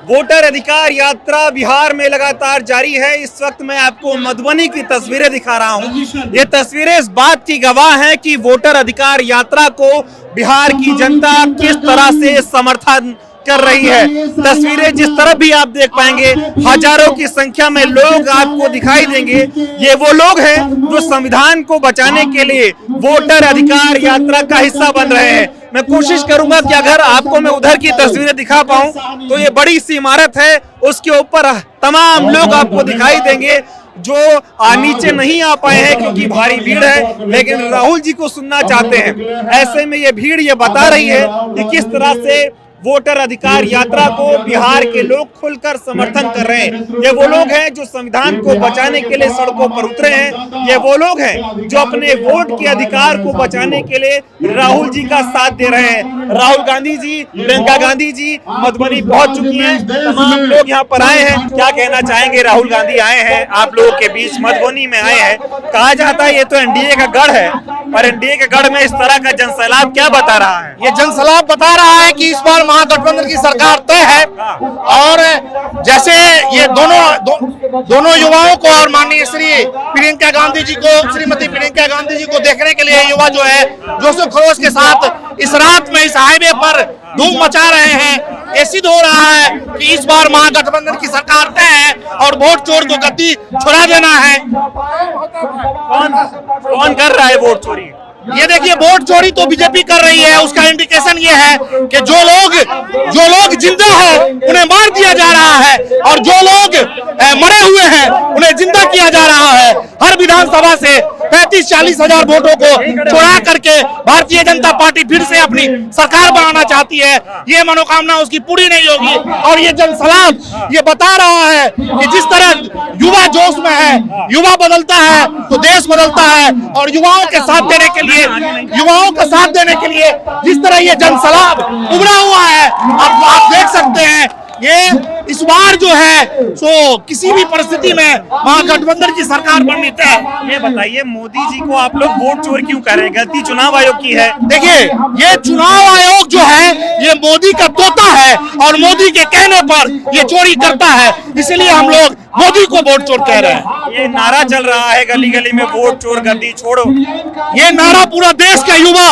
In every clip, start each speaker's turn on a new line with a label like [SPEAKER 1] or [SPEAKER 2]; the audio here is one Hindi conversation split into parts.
[SPEAKER 1] वोटर अधिकार यात्रा बिहार में लगातार जारी है। इस वक्त मैं आपको मधुबनी की तस्वीरें दिखा रहा हूं। ये तस्वीरें इस बात की गवाह हैं कि वोटर अधिकार यात्रा को बिहार की जनता किस तरह से समर्थन कर रही है। तस्वीरें जिस तरफ भी आप देख पाएंगे, हजारों की संख्या में लोग आपको दिखाई देंगे। ये वो लोग हैं जो संविधान को बचाने के लिए वोटर अधिकार यात्रा का हिस्सा बन रहे हैं। मैं कोशिश करूंगा कि अगर आपको मैं उधर की तस्वीरें दिखा पाऊं तो ये बड़ी सी इमारत है, उसके ऊपर तमाम लोग आपको दिखाई देंगे जो नीचे नहीं आ पाए हैं क्योंकि भारी भीड़ है, लेकिन राहुल जी को सुनना चाहते हैं। ऐसे में ये भीड़ ये बता रही है कि किस तरह से वोटर अधिकार यात्रा को बिहार के लोग खुलकर समर्थन कर रहे हैं। ये वो लोग हैं जो संविधान को बचाने के लिए सड़कों पर उतरे हैं। ये वो लोग हैं जो अपने वोट के अधिकार को बचाने के लिए राहुल जी का साथ दे रहे हैं। राहुल गांधी जी, प्रियंका गांधी जी मधुबनी पहुंच चुकी हैं। तमाम लोग यहाँ पर आए हैं। क्या कहना चाहेंगे? राहुल गांधी आए हैं आप लोगों के बीच, मधुबनी में आए हैं। कहा जाता है ये तो एनडीए का गढ़ है, और एनडीए के गढ़ में इस तरह का जनसैलाब क्या बता रहा है?
[SPEAKER 2] ये जनसैलाब बता रहा है कि इस बार महागठबंधन की सरकार तय है। और जैसे ये दोनों युवाओं को और माननीय श्रीमती प्रियंका गांधी जी को देखने के लिए युवा जो है जोश खरोश के साथ इस रात में इस हाईवे पर धूम मचा रहे हैं। ये सिद्ध हो रहा है कि इस बार महागठबंधन की सरकार तय है और वोट चोर को गद्दी छुड़ा देना है।
[SPEAKER 1] कौन कर रहा है वोट चोरी?
[SPEAKER 2] ये देखिए, वोट चोरी तो बीजेपी कर रही है। उसका इंडिकेशन ये है कि जो लोग जिंदा है उन्हें मार दिया जा रहा है, और जो लोग मरे हुए हैं उन्हें जिंदा किया जा रहा है। हर विधानसभा से 35-40 हजार वोटों को चुरा करके भारतीय जनता पार्टी फिर से अपनी सरकार बनाना चाहती है। ये मनोकामना उसकी पूरी नहीं होगी। और ये जनसैलाब ये बता रहा है कि जिस तरह युवा जोश में है, युवा बदलता है तो देश बदलता है। और युवाओं के साथ देने के लिए जिस तरह ये जनसैलाब उभरा हुआ है, आप देख सकते हैं। ये इस बार जो है सो किसी भी परिस्थिति में महागठबंधन की सरकार बननी तय है।
[SPEAKER 1] ये बताइए, मोदी जी को आप लोग वोट चोर क्यों कर रहे हैं? गलती चुनाव आयोग की है।
[SPEAKER 2] देखिए, ये चुनाव आयोग जो है ये मोदी का तोता है, और मोदी के कहने पर ये चोरी करता है। इसलिए हम लोग मोदी को वोट चोर कह रहे हैं।
[SPEAKER 1] ये नारा चल रहा है गली गली में, वोट चोर गद्दी छोड़ो।
[SPEAKER 2] ये नारा पूरा देश के युवा,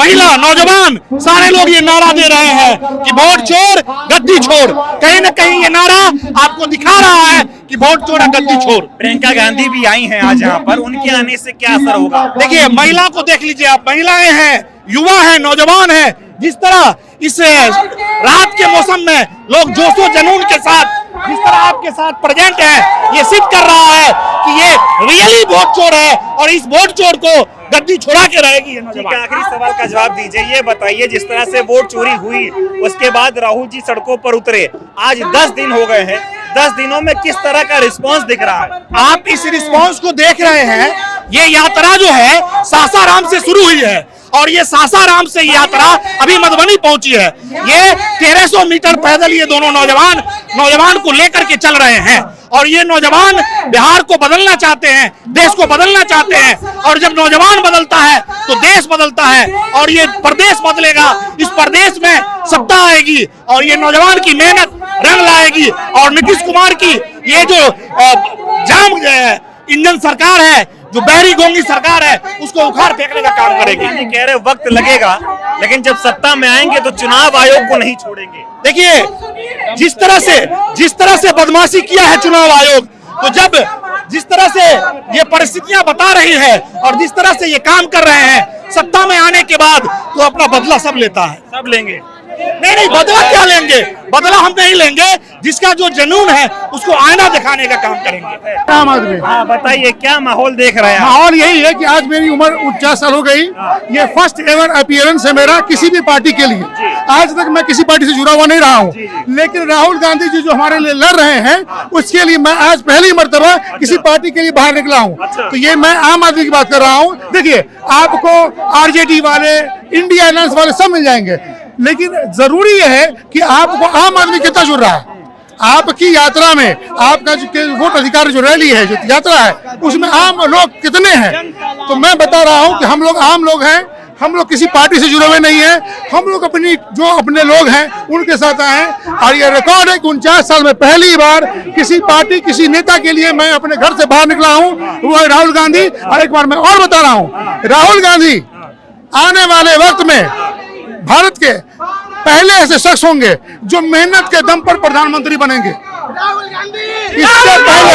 [SPEAKER 2] महिला, नौजवान सारे लोग ये नारा दे रहे हैं कि वोट चोर गद्दी छोड़। कहीं न कहीं ये नारा आपको दिखा रहा है कि वोट चोर गद्दी छोड़।
[SPEAKER 1] प्रियंका गांधी भी आई हैं आज यहाँ पर, उनके आने से क्या असर होगा?
[SPEAKER 2] देखिए, महिला को देख लीजिए आप, महिलाएं हैं, युवा हैं, नौजवान हैं। जिस तरह इस रात के मौसम में लोग जोशो जुनून के साथ जिस तरह आपके साथ प्रेजेंट है, ये सिद्ध कर रहा है कि ये रियली वोट चोर है, और इस वोट चोर को गद्दी छोड़ा के रहेगी।
[SPEAKER 1] आखिरी सवाल का जवाब दीजिए। ये बताइए, जिस तरह से वोट चोरी हुई उसके बाद राहुल जी सड़कों पर उतरे, आज 10 दिन हो गए हैं। 10 दिनों में किस तरह का रिस्पांस दिख रहा है?
[SPEAKER 2] आप इस रिस्पांस को देख रहे हैं। ये यात्रा जो है सासाराम से शुरू हुई है, और ये सासाराम से यात्रा अभी मधुबनी पहुंची है। ये 1300 मीटर पैदल ये दोनों नौजवान को लेकर के चल रहे हैं। और ये नौजवान बिहार को बदलना चाहते हैं, देश को बदलना चाहते हैं। और जब नौजवान बदलता है तो देश बदलता है, और ये प्रदेश बदलेगा। इस प्रदेश में सत्ता आएगी, और ये नौजवान की मेहनत रंग लाएगी। और नीतीश कुमार की ये जो जाम इंजन सरकार है, जो बहरी गोंगी सरकार है, उसको उखाड़ फेंकने का काम करेगी।
[SPEAKER 1] कह रहे वक्त लगेगा, लेकिन जब सत्ता में आएंगे तो चुनाव आयोग को नहीं छोड़ेंगे।
[SPEAKER 2] देखिए, जिस तरह से बदमाशी किया है चुनाव आयोग, तो जब जिस तरह से ये परिस्थितियां बता रही है और जिस तरह से ये काम कर रहे हैं, सत्ता में आने के बाद तो अपना बदला सब लेता है।
[SPEAKER 1] सब लेंगे?
[SPEAKER 2] नहीं, बदला क्या लेंगे? बदला हम नहीं लेंगे। जिसका जो जुनून है उसको आईना दिखाने का काम करेंगे।
[SPEAKER 3] आम आदमी।
[SPEAKER 1] हाँ, बताइए क्या माहौल देख रहे हैं?
[SPEAKER 3] माहौल यही है कि आज मेरी उम्र 49 साल हो गई। ये फर्स्ट एवर अपीयरेंस है मेरा किसी भी पार्टी के लिए। आज तक मैं किसी पार्टी से जुड़ा हुआ नहीं रहा हूँ, लेकिन राहुल गांधी जी जो हमारे लिए लड़ रहे हैं उसके लिए मैं आज पहली मर्तबा किसी पार्टी के लिए बाहर निकला हूँ। तो ये मैं आम आदमी की बात कर रहा हूँ। देखिए, आपको आरजेडी वाले, इंडिया अलायंस वाले सब मिल जाएंगे, लेकिन जरूरी यह है कि आपको आम आदमी कितना जुड़ रहा है। आपकी यात्रा में आपका जो वोट अधिकार जो रैली है, जो यात्रा है, उसमें आम लोग कितने हैं? तो मैं बता रहा हूं कि हम लोग आम लोग हैं, हम लोग किसी पार्टी से जुड़े हुए नहीं है, हम लोग अपने लोग हैं उनके साथ आए हैं। और ये रिकॉर्ड है कि 49 साल में पहली बार किसी पार्टी किसी नेता के लिए मैं अपने घर से बाहर निकला हूं, वो है राहुल गांधी। और एक बार मैं और बता रहा हूं, राहुल गांधी आने वाले वक्त में भारत के पहले ऐसे शख्स होंगे जो मेहनत के दम पर प्रधानमंत्री बनेंगे। इससे पहले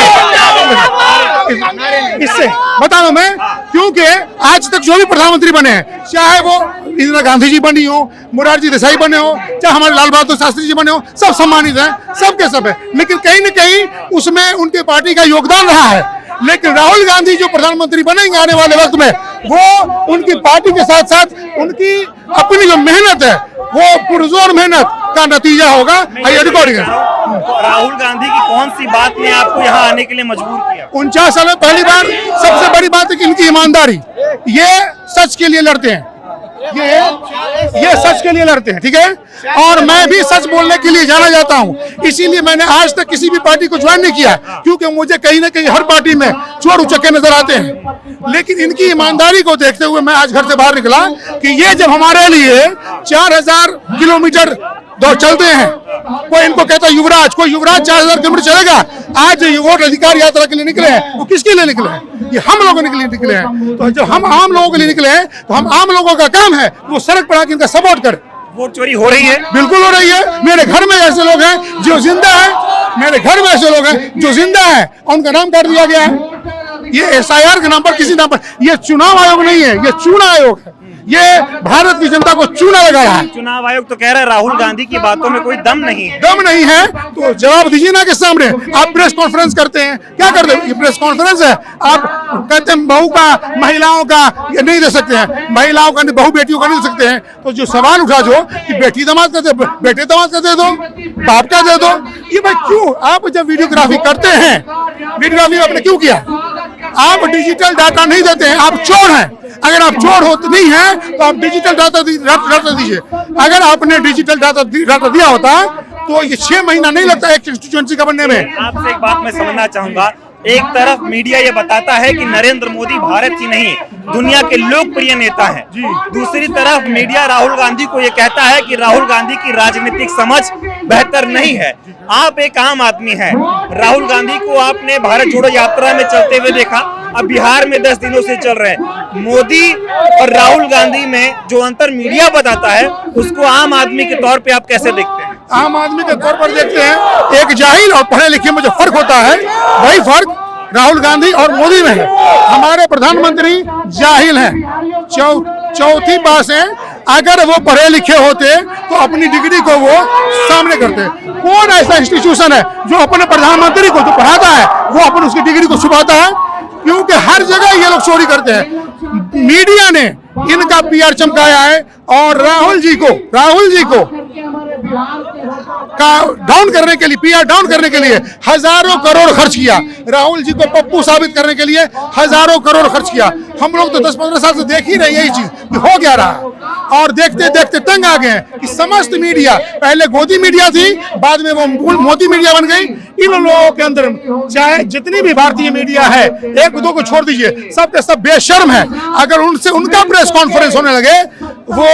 [SPEAKER 3] इससे बता रहा हूं मैं, क्योंकि आज तक जो भी प्रधानमंत्री बने हैं, चाहे वो इंदिरा गांधी जी बनी हो, मोरारजी देसाई बने हो, चाहे हमारे लाल बहादुर शास्त्री जी बने हो, सब सम्मानित हैं, सबके सब है। लेकिन कहीं न कहीं उसमें उनके पार्टी का योगदान रहा है। लेकिन राहुल गांधी जो प्रधानमंत्री बनेंगे आने वाले वक्त में, वो उनकी पार्टी के साथ साथ उनकी अपनी जो मेहनत है, वो पुरजोर मेहनत का नतीजा होगा। रिकॉर्डिंग है।
[SPEAKER 1] राहुल गांधी की कौन सी बात ने आपको यहाँ आने के लिए मजबूर किया?
[SPEAKER 3] 49 साल में पहली बार सबसे बड़ी बात है कि इनकी ईमानदारी, ये सच के लिए लड़ते हैं, ये सच के लिए लड़ते हैं, ठीक है। और मैं भी सच बोलने के लिए जाना जाता हूं, इसीलिए मैंने आज तक किसी भी पार्टी को ज्वाइन नहीं किया, क्योंकि मुझे कहीं ना कहीं हर पार्टी में चोर उचक्के नजर आते हैं। लेकिन इनकी ईमानदारी को देखते हुए मैं आज घर से बाहर निकला कि ये जब हमारे लिए 4000 किलोमीटर दौड़ चलते हैं, कोई इनको कहता है युवराज, कोई युवराज 4000 किलोमीटर चलेगा। आज जो वोट अधिकार यात्रा के लिए निकले हैं, वो किसके लिए निकले हैं? ये हम लोगों के लिए निकले हैं। तो जब हम आम लोगों के लिए निकले हैं, तो हम आम लोगों का काम है वो सड़क पर आके इनका सपोर्ट करें।
[SPEAKER 1] वोट चोरी हो रही है?
[SPEAKER 3] बिल्कुल हो रही है। मेरे घर में ऐसे लोग हैं जो जिंदा है, मेरे घर में ऐसे लोग हैं जो जिंदा है और उनका नाम काट दिया गया है। ये SIR के नाम पर, किसी नाम पर, ये चुनाव आयोग नहीं है, ये चुनाव आयोग है। ये भारत की जनता को चूना लगा रहा है।
[SPEAKER 1] चुनाव आयोग तो कह रहा है राहुल गांधी की बातों में कोई दम नहीं है।
[SPEAKER 3] दम नहीं है तो जवाब दीजिए ना के सामने। आप प्रेस कॉन्फ्रेंस करते हैं, क्या करते हैं? ये प्रेस कॉन्फ्रेंस है। आप कहते हैं बहू का, महिलाओं का ये नहीं दे सकते हैं, महिलाओं का बहू बेटियों का नहीं दे सकते हैं। तो जो सवाल उठा जो कि बेटी दामाद का दे, बेटे दामाद का दे दो, बाप का दे दो, ये भाई क्यों? आप जब वीडियोग्राफी करते हैं, वीडियोग्राफी आपने क्यों किया? आप डिजिटल डाटा नहीं देते हैं, आप चोर हैं। अगर आप चोर होते नहीं हैं तो आप डिजिटल डाटा दीजिए। अगर आपने डिजिटल डाटा दिया होता तो ये 6 महीना नहीं लगता एक कंस्टिट्यूएंसी का बनने में।
[SPEAKER 1] आपसे एक बात मैं समझना चाहूंगा, एक तरफ मीडिया ये बताता है कि नरेंद्र मोदी भारत की नहीं दुनिया के लोकप्रिय नेता हैं, दूसरी तरफ मीडिया राहुल गांधी को ये कहता है कि राहुल गांधी की राजनीतिक समझ बेहतर नहीं है। आप एक आम आदमी हैं, राहुल गांधी को आपने भारत जोड़ो यात्रा में चलते हुए देखा, अब बिहार में 10 दिनों से चल रहे हैं। मोदी और राहुल गांधी में जो अंतर मीडिया बताता है, उसको आम आदमी के तौर पे आप कैसे देखते हैं?
[SPEAKER 3] आम आदमी के तौर पर देखते हैं, एक जाहिल और पढ़े लिखे में जो फर्क होता है, वही फर्क राहुल गांधी और मोदी में है। हमारे प्रधानमंत्री जाहिल हैं, चौथी पास हैं। अगर वो पढ़े लिखे होते तो अपनी डिग्री को वो सामने करते। कौन ऐसा इंस्टीट्यूशन है जो अपने प्रधानमंत्री को जो पढ़ाता है वो अपन उसकी डिग्री को छुपाता है? क्योंकि हर जगह ये लोग चोरी करते हैं। मीडिया ने इनका PR चमकाया है और राहुल जी को डाउन करने के लिए, PR डाउन करने के लिए हजारों करोड़ खर्च किया। राहुल जी को पप्पू साबित करने के लिए हजारों करोड़ खर्च किया। हम लोग तो 10-15 साल से देख ही रहे यही चीज कि हो क्या रहा, और देखते देखते तंग आ गए कि समस्त मीडिया, पहले गोदी मीडिया थी, बाद में वो मोदी मीडिया बन गई। इन लोगों के अंदर चाहे जितनी भी भारतीय मीडिया है, एक दो को छोड़ दीजिए, सब के सब बेशर्म है। अगर उनसे उनका प्रेस कॉन्फ्रेंस होने लगे, वो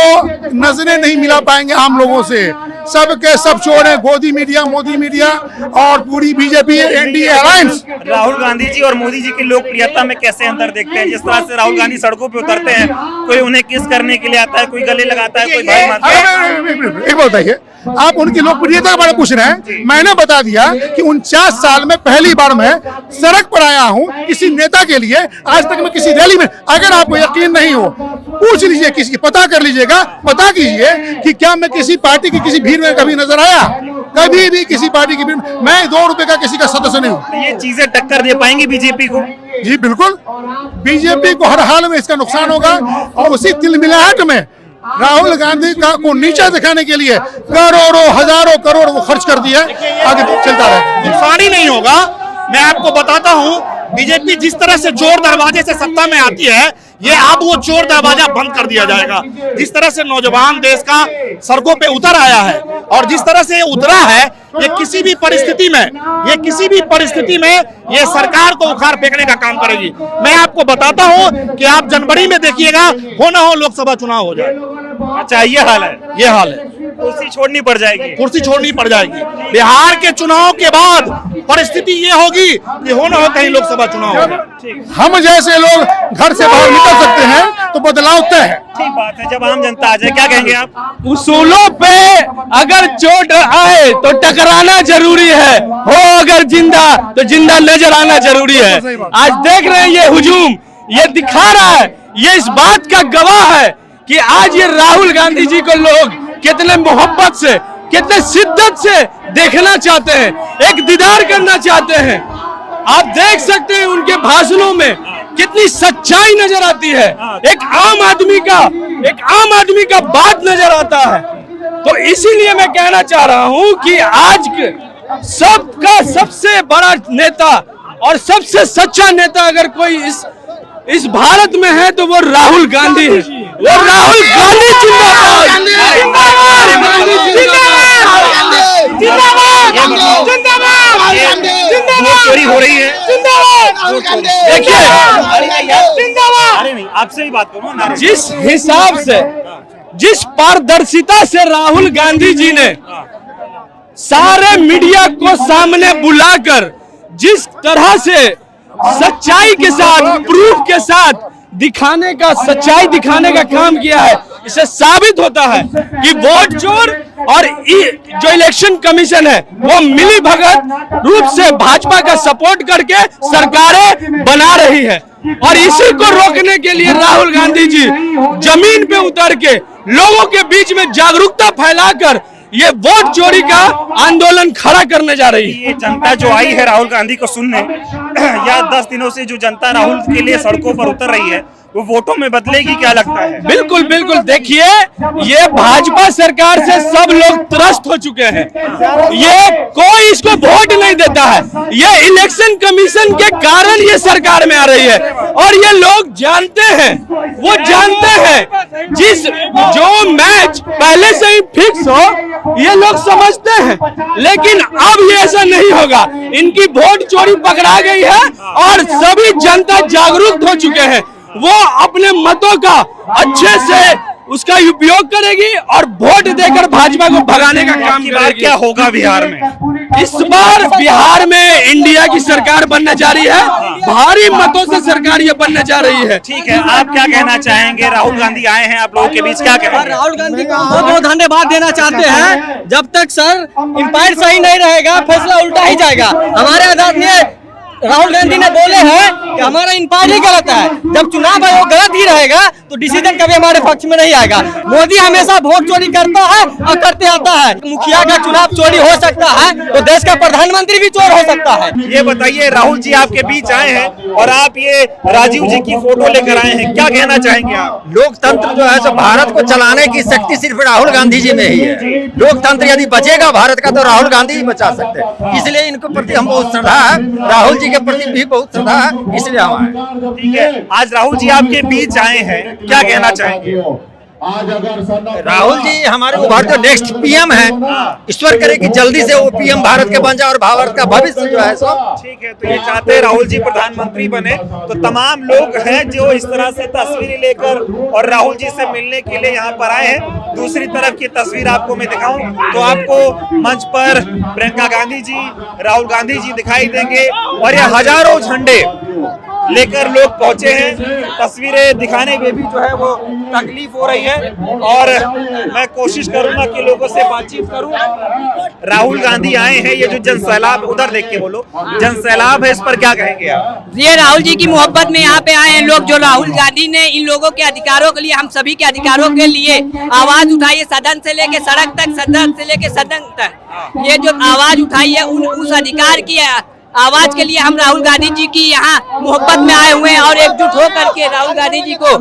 [SPEAKER 3] नजरें नहीं मिला पाएंगे आम लोगों से। सब के सब चोर हैं, गोदी मीडिया, मोदी मीडिया और पूरी BJP NDA alliance.
[SPEAKER 1] Rahul Gandhi ji और मोदी जी की लोकप्रियता में कैसे अंतर देखते हैं? जिस तरह से राहुल गांधी सड़कों पे उतरते हैं, कोई उन्हें किस करने के लिए आता है, कोई गले लगाता है, कोई भाई मानता है।
[SPEAKER 3] एक बात बताइए, आप उनकी लोकप्रियता के बारे में पूछ रहे हैं। मैंने बता दिया कि 49 साल में पहली बार मैं सड़क पर आया हूं किसी नेता के लिए। आज तक मैं किसी रैली में, अगर आपको यकीन नहीं हो पूछ लीजिए, किसी पता कर लीजिएगा, पता कीजिए कि क्या मैं किसी पार्टी की किसी भीड़ में कभी नजर आया? कभी भी किसी पार्टी की भीड़। मैं 2 रुपए का किसी का सदस्य नहीं हूँ।
[SPEAKER 1] ये चीजें टक्कर दे पाएंगी बीजेपी को?
[SPEAKER 3] जी बिल्कुल, बीजेपी को हर हाल में इसका नुकसान होगा। और उसी तिलमिलाहट में राहुल गांधी को नीचे दिखाने के लिए करोड़ों हजारों करोड़ वो खर्च कर दिया, आगे चलता रहे।
[SPEAKER 2] नुकसान ही नहीं होगा। मैं आपको बताता हूं, बीजेपी जिस तरह से चोर दरवाजे से सत्ता में आती है, ये अब वो चोर दरवाजा बंद कर दिया जाएगा। जिस तरह से नौजवान देश का सड़कों पे उतर आया है और जिस तरह से उतरा है, ये किसी भी परिस्थिति में ये सरकार को उखाड़ फेंकने का काम करेगी। मैं आपको बताता हूं कि आप जनवरी में देखिएगा, हो ना हो लोकसभा चुनाव हो जाए।
[SPEAKER 1] अच्छा, ये हाल है,
[SPEAKER 2] कुर्सी छोड़नी पड़ जाएगी। बिहार के चुनाव के बाद परिस्थिति ये होगी कि हो ना हो कहीं लोकसभा चुनाव हो।
[SPEAKER 3] हम जैसे लोग घर से बाहर निकल सकते हैं तो बदलाव तय है।
[SPEAKER 1] ठीक बात है। जब आम जनता आ जाए, क्या कहेंगे आप?
[SPEAKER 4] उसूलों पे अगर चोट आए तो टकराना जरूरी है, हो अगर जिंदा तो जिंदा नजर आना जरूरी है। आज देख रहे हैं ये हुजूम, ये दिखा रहा है, ये इस बात का गवाह है कि आज ये राहुल गांधी जी को लोग कितने मोहब्बत से, कितने शिद्दत से देखना चाहते हैं, एक दीदार करना चाहते हैं। आप देख सकते हैं उनके भाषणों में कितनी सच्चाई नजर आती है, एक आम आदमी का बात नजर आता है। तो इसीलिए मैं कहना चाह रहा हूं कि आज सबका सबसे बड़ा नेता और सबसे सच्चा नेता अगर कोई इस भारत में है तो वो राहुल गांधी है। वो राहुल गांधी
[SPEAKER 1] चोरी हो रही है।
[SPEAKER 4] देखिए,
[SPEAKER 1] अरे नहीं, आपसे भी बात करूँ ना।
[SPEAKER 4] जिस हिसाब से, जिस पारदर्शिता से राहुल गांधी जी ने सारे मीडिया को सामने बुलाकर जिस तरह से सच्चाई के साथ, प्रूफ के साथ सच्चाई दिखाने का काम किया है, इससे साबित होता है कि वोट चोर और जो इलेक्शन कमीशन है वो मिली भगत रूप से भाजपा का सपोर्ट करके सरकारें बना रही है। और इसी को रोकने के लिए राहुल गांधी जी जमीन पे उतर के लोगों के बीच में जागरूकता फैलाकर ये वोट चोरी का आंदोलन खड़ा करने जा रही है।
[SPEAKER 1] ये जनता जो आई है राहुल गांधी को सुनने, या 10 दिनों से जो जनता राहुल के लिए सड़कों पर उतर रही है, वो वोटों में बदलेगी, क्या लगता है?
[SPEAKER 4] बिल्कुल बिल्कुल। देखिए, ये भाजपा सरकार से सब लोग त्रस्त हो चुके हैं। ये कोई इसको वोट नहीं देता है। ये इलेक्शन कमीशन के कारण ये सरकार में आ रही है और ये लोग जानते हैं, वो जानते हैं जो मैच पहले से ही फिक्स हो ये लोग समझते हैं। लेकिन अब ये ऐसा नहीं होगा। इनकी वोट चोरी पकड़ा गई है और सभी जनता जागरूक हो चुके हैं। वो अपने मतों का अच्छे से उसका उपयोग करेगी और वोट देकर भाजपा को भगाने का काम करेगी।
[SPEAKER 1] क्या होगा बिहार में?
[SPEAKER 4] इस बार बिहार में इंडिया की सरकार बनने जा रही है, भारी मतों से सरकार ये बनने जा रही है।
[SPEAKER 1] ठीक है, आप क्या कहना चाहेंगे? राहुल गांधी आए हैं आप लोगों के बीच, क्या कहेंगे?
[SPEAKER 5] राहुल गांधी को बहुत बहुत धन्यवाद देना चाहते हैं। जब तक सर एम्पायर सही नहीं रहेगा, फैसला उल्टा ही जाएगा। हमारे आदरणीय राहुल गांधी ने बोले हैं कि हमारा इंपायर ही गलत है। जब चुनाव आयोग गलत ही रहेगा तो डिसीजन कभी हमारे पक्ष में नहीं आएगा। मोदी हमेशा वोट चोरी करता है और करते आता है। मुखिया का चुनाव चोरी हो सकता है तो देश का प्रधानमंत्री भी चोर हो सकता है।
[SPEAKER 1] ये बताइए, राहुल जी आपके बीच आए हैं और आप ये राजीव जी की फोटो लेकर आए हैं, क्या कहना चाहेंगे आप?
[SPEAKER 6] लोकतंत्र जो है सो भारत को चलाने की शक्ति सिर्फ राहुल गांधी जी में ही है। लोकतंत्र यदि बचेगा भारत का तो राहुल गांधी ही बचा सकते हैं। इसलिए इनके प्रति हम बहुत श्रद्धा है, राहुल जी के प्रति भी बहुत श्रद्धा है, इसलिए हम आए।
[SPEAKER 1] ठीक है, आज राहुल जी आपके बीच आए हैं, क्या कहना चाहेंगे?
[SPEAKER 6] राहुल जी हमारे उभरते नेक्स्ट पीएम है। ईश्वर करे कि जल्दी से वो पीएम भारत के बन जाए और भारत का भविष्य जो है सो।
[SPEAKER 1] ठीक है, तो ये चाहते हैं राहुल जी प्रधानमंत्री बने। तो तमाम लोग हैं जो इस तरह से तस्वीरें लेकर और राहुल जी से मिलने के लिए यहाँ पर आए हैं। दूसरी तरफ की तस्वीर आपको मैं दिखाऊं तो आपको मंच पर प्रियंका गांधी जी, राहुल गांधी जी दिखाई देंगे और ये हजारों झंडे लेकर लोग पहुंचे हैं। तस्वीरें दिखाने में भी जो है वो तकलीफ हो रही है और मैं कोशिश करूंगा कि लोगों से बातचीत करूं। राहुल गांधी आए हैं, ये जो जन सैलाब, उधर देख के बोलो, जन सैलाब है, इस पर क्या कहेंगे आप?
[SPEAKER 7] ये राहुल जी की मोहब्बत में यहाँ पे आए हैं लोग। जो राहुल गांधी ने इन लोगों के अधिकारों के लिए, हम सभी के अधिकारों के लिए आवाज उठाई है, सदन से लेके सड़क तक, सदन से लेके सदन तक, ये जो आवाज उठाई है उस अधिकार की आवाज के लिए हम राहुल गांधी जी की यहाँ मोहब्बत में आए हुए हैं और एकजुट हो करके राहुल गांधी जी को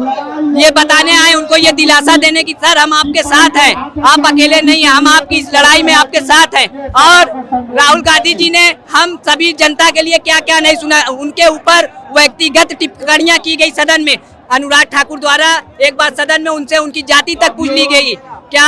[SPEAKER 7] ये बताने आए, उनको ये दिलासा देने की सर हम आपके साथ हैं, आप अकेले नहीं हैं, हम आपकी इस लड़ाई में आपके साथ हैं। और राहुल गांधी जी ने हम सभी जनता के लिए क्या क्या नहीं सुना, उनके ऊपर व्यक्तिगत टिप्पणियां की गई सदन में, अनुराग ठाकुर द्वारा एक बार सदन में उनसे उनकी जाति तक पूछ ली गई। क्या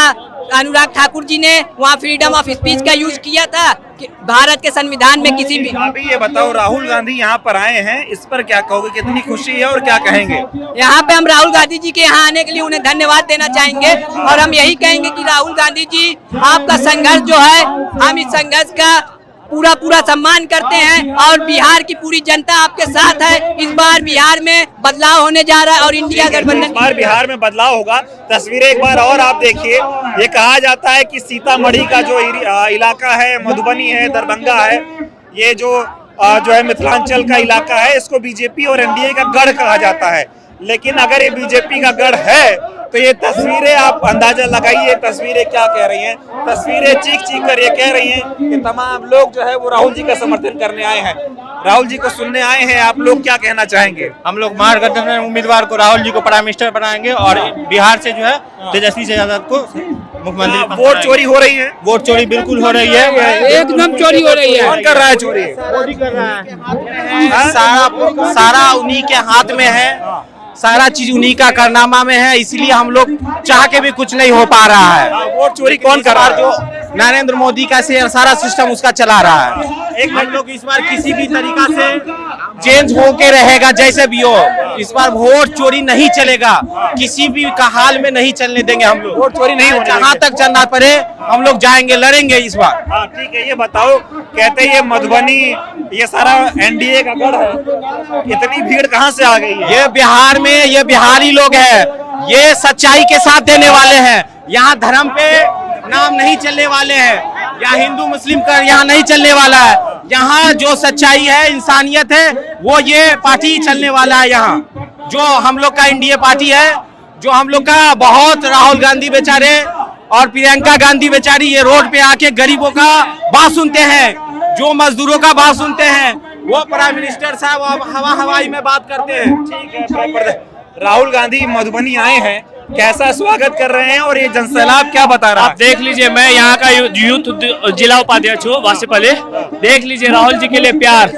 [SPEAKER 7] अनुराग ठाकुर जी ने वहाँ फ्रीडम ऑफ स्पीच का यूज किया था कि भारत के संविधान में किसी भी?
[SPEAKER 1] अभी ये बताओ, राहुल गांधी यहाँ पर आए हैं, इस पर क्या कहोगे? कितनी खुशी है और क्या कहेंगे?
[SPEAKER 7] यहाँ पे हम राहुल गांधी जी के यहाँ आने के लिए उन्हें धन्यवाद देना चाहेंगे और हम यही कहेंगे कि राहुल गांधी जी, आपका संघर्ष जो है, हम इस संघर्ष का पूरा सम्मान करते हैं और बिहार की पूरी जनता आपके साथ है। इस बार बिहार में बदलाव होने जा रहा है और इंडिया गठबंधन,
[SPEAKER 1] इस बार बिहार में बदलाव होगा। तस्वीरें एक बार और आप देखिए। ये कहा जाता है कि सीतामढ़ी का जो इलाका है, मधुबनी है, दरभंगा है, ये जो है मिथिलांचल का इलाका है, इसको बीजेपी और एनडीए का गढ़ कहा जाता है। लेकिन अगर ये बीजेपी का गढ़ है तो ये तस्वीरें आप अंदाजा लगाइए, तस्वीरें क्या कह रही हैं। तस्वीरें चीख कर ये कह रही हैं कि तमाम लोग जो है वो राहुल जी का समर्थन करने आए हैं, राहुल जी को सुनने आए हैं। आप लोग क्या कहना चाहेंगे?
[SPEAKER 2] हम लोग महागठबंधन उम्मीदवार को राहुल जी को प्राइम मिनिस्टर बनाएंगे और बिहार से जो है तेजस्वी यादव को मुख्यमंत्री।
[SPEAKER 1] वोट चोरी हो रही है?
[SPEAKER 2] वोट चोरी बिल्कुल हो रही है,
[SPEAKER 5] एकदम चोरी हो रही है।
[SPEAKER 1] कौन कर रहा है चोरी?
[SPEAKER 2] मोदी कर रहा है। सारा उन्हीं के हाथ में है, सारा चीज उन्हीं का कारनामा में है, इसलिए हम लोग चाह के भी कुछ नहीं हो पा रहा है।
[SPEAKER 1] वोट चोरी कौन कर रहा है?
[SPEAKER 2] जो नरेंद्र मोदी का सारा सिस्टम उसका चला रहा है। एक हम लोग इस बार किसी भी तरीका से चेंज होके रहेगा, जैसे भी हो। इस बार वोट चोरी नहीं चलेगा, किसी भी का हाल में नहीं चलने देंगे हम लोग।
[SPEAKER 1] वोट चोरी नहीं होने
[SPEAKER 2] जहाँ तक चलना पड़े हम लोग जाएंगे, लड़ेंगे इस बार।
[SPEAKER 1] हाँ ठीक है, ये बताओ, कहते हैं ये मधुबनी, ये सारा एनडीए का गढ़ है, इतनी भीड़ कहाँ से आ गई है?
[SPEAKER 2] ये बिहार में ये बिहारी लोग हैं, ये सच्चाई के साथ देने वाले हैं। यहाँ धर्म पे नाम नहीं चलने वाले हैं, या हिंदू मुस्लिम का यहाँ नहीं चलने वाला है। यहाँ जो सच्चाई है, इंसानियत है, वो ये पार्टी चलने वाला है। यहाँ जो हम लोग का एनडीए पार्टी है, जो हम लोग का बहुत राहुल गांधी बेचारे और प्रियंका गांधी बेचारी ये रोड पे आके गरीबों का बात सुनते हैं, जो मजदूरों का बात सुनते हैं, वो प्राइम मिनिस्टर साहब हवाई में बात करते हैं।
[SPEAKER 1] ठीक है, राहुल गांधी मधुबनी आए हैं, कैसा स्वागत कर रहे हैं और ये जनसैलाब क्या बता रहा है?
[SPEAKER 4] आप देख लीजिए, मैं यहाँ का यूथ जिला उपाध्यक्ष हूँ वासीपल्ली। देख लीजिए राहुल जी के लिए प्यार,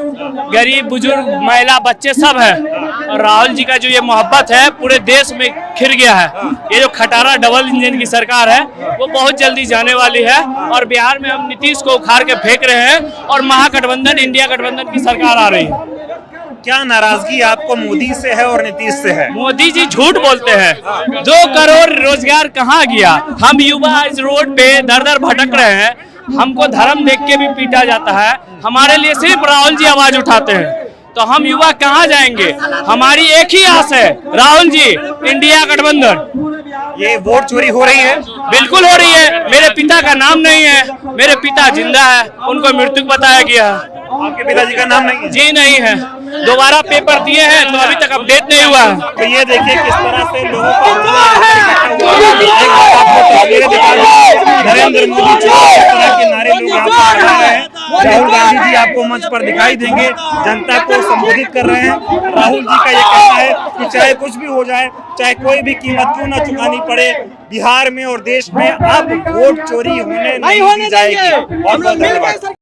[SPEAKER 4] गरीब बुजुर्ग महिला बच्चे सब है, और राहुल जी का जो ये मोहब्बत है पूरे देश में खिर गया है। ये जो खटारा डबल इंजन की सरकार है वो बहुत जल्दी जाने वाली है, और बिहार में हम नीतीश को उखाड़ के फेंक रहे हैं और महागठबंधन इंडिया गठबंधन की सरकार आ रही है।
[SPEAKER 1] क्या नाराजगी आपको मोदी से है और नीतीश से है?
[SPEAKER 4] मोदी जी झूठ बोलते हैं। 2 करोड़ रोजगार कहाँ गया? हम युवा इस रोड पे दर दर भटक रहे हैं, हमको धर्म देख के भी पीटा जाता है। हमारे लिए सिर्फ राहुल जी आवाज उठाते हैं, तो हम युवा कहाँ जाएंगे? हमारी एक ही आस है, राहुल जी, इंडिया गठबंधन।
[SPEAKER 1] ये वोट चोरी हो रही है?
[SPEAKER 4] बिल्कुल हो रही है। मेरे पिता का नाम नहीं है, मेरे पिता जिंदा है, उनको मृत्यु बताया गया है।
[SPEAKER 1] आपके पिताजी का नाम नहीं है?
[SPEAKER 4] जी नहीं है, दोबारा पेपर दिए हैं तो अभी तक अपडेट नहीं हुआ है।
[SPEAKER 1] तो ये देखिए किस तरह से लोगों का तस्वीरें दिखा रहे हैं। नरेंद्र मोदी जी इस तरह के नारे लोग यहाँ पर लगा रहे हैं। राहुल गांधी जी आपको मंच पर दिखाई देंगे, जनता को संबोधित कर रहे हैं। राहुल जी का ये कहना है कि चाहे कुछ भी हो जाए, चाहे कोई भी कीमत क्यों न चुकानी पड़े, बिहार में और देश में अब वोट चोरी होने नहीं दी जाएगी। बहुत बहुत धन्यवाद।